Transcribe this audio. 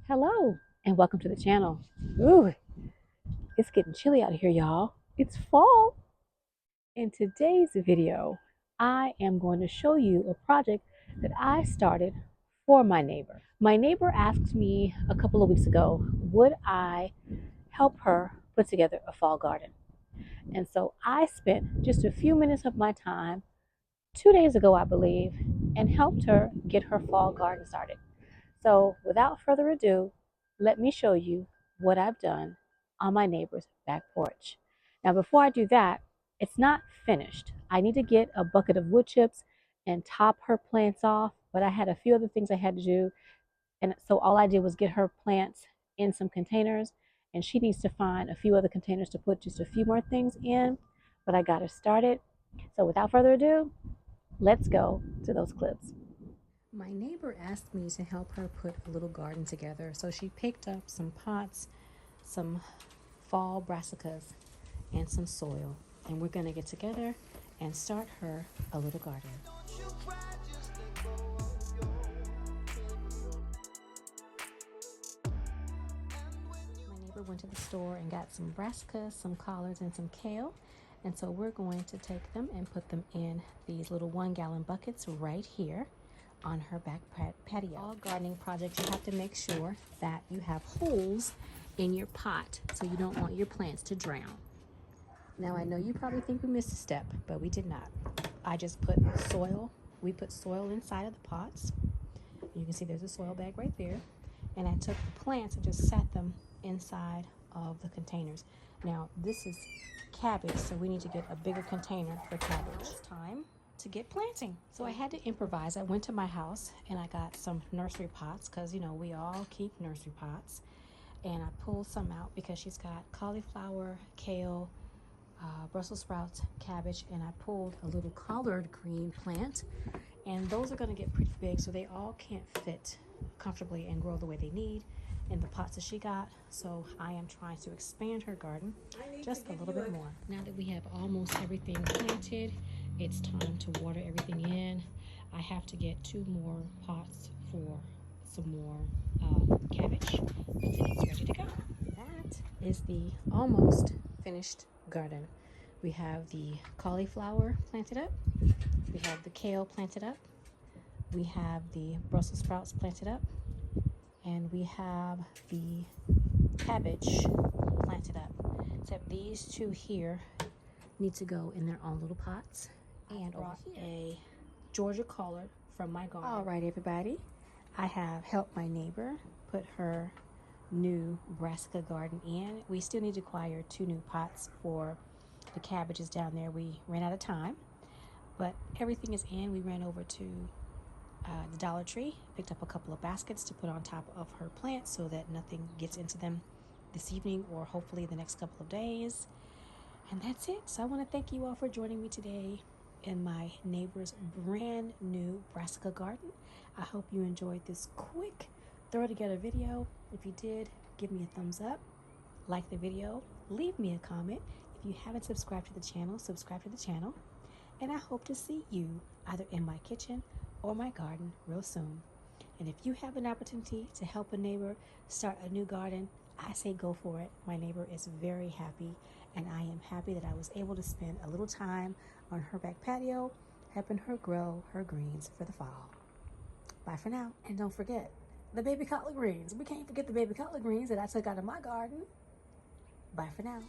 Hello and welcome to the channel. Ooh, it's getting chilly out here, y'all. It's fall. In today's video, I am going to show you a project that I started for my neighbor. My neighbor asked me a couple of weeks ago, would I help her put together a fall garden? And so I spent just a few minutes of my time 2 days ago, I believe, and helped her get her fall garden started. So without further ado, let me show you what I've done on my neighbor's back porch. Now before I do that, it's not finished. I need to get a bucket of wood chips and top her plants off, but I had a few other things I had to do. And so all I did was get her plants in some containers, and she needs to find a few other containers to put just a few more things in, but I got her started. So without further ado, let's go to those clips. My neighbor asked me to help her put a little garden together, so she picked up some pots, some fall brassicas, and some soil, and we're going to get together and start her a little garden. My neighbor went to the store and got some brassicas, some collards, and some kale, and so we're going to take them and put them in these little 1-gallon buckets right here on her back patio. All gardening projects, you have to make sure that you have holes in your pot so you don't want your plants to drown. Now I know you probably think we missed a step, but we did not. I just put soil. We put soil inside of the pots. You can see there's a soil bag right there. And I took the plants and just sat them inside of the containers. Now this is cabbage, so we need to get a bigger container for cabbage. It's time to get planting. So I had to improvise. I went to my house and I got some nursery pots because, you know, we all keep nursery pots. And I pulled some out because she's got cauliflower, kale, Brussels sprouts, cabbage, and I pulled a little collard green plant. And those are going to get pretty big, so they all can't fit comfortably and grow the way they need in the pots that she got. So I am trying to expand her garden just a little bit more. Now that we have almost everything planted, it's time to water everything in. I have to get 2 more pots for some more cabbage, and then it's ready to go. That is the almost finished garden. We have the cauliflower planted up, we have the kale planted up, we have the Brussels sprouts planted up, and we have the cabbage planted up. Except these 2 here need to go in their own little pots. And brought a Georgia collard from my garden. All right, everybody, I have helped my neighbor put her new brassica garden in. We still need to acquire 2 new pots for the cabbages down there. We ran out of time, but everything is in. We ran over to the Dollar Tree, picked up a couple of baskets to put on top of her plants so that nothing gets into them this evening or hopefully the next couple of days. And that's it. So I want to thank you all for joining me today in my neighbor's brand new brassica garden. I hope you enjoyed this quick throw together video. If you did, give me a thumbs up, like the video, leave me a comment. If you haven't subscribed to the channel, subscribe to the channel. And I hope to see you either in my kitchen or my garden real soon. And if you have an opportunity to help a neighbor start a new garden, I say go for it. My neighbor is very happy, and I am happy that I was able to spend a little time on her back patio, helping her grow her greens for the fall. Bye for now, and don't forget the baby collard greens. We can't forget the baby collard greens that I took out of my garden. Bye for now.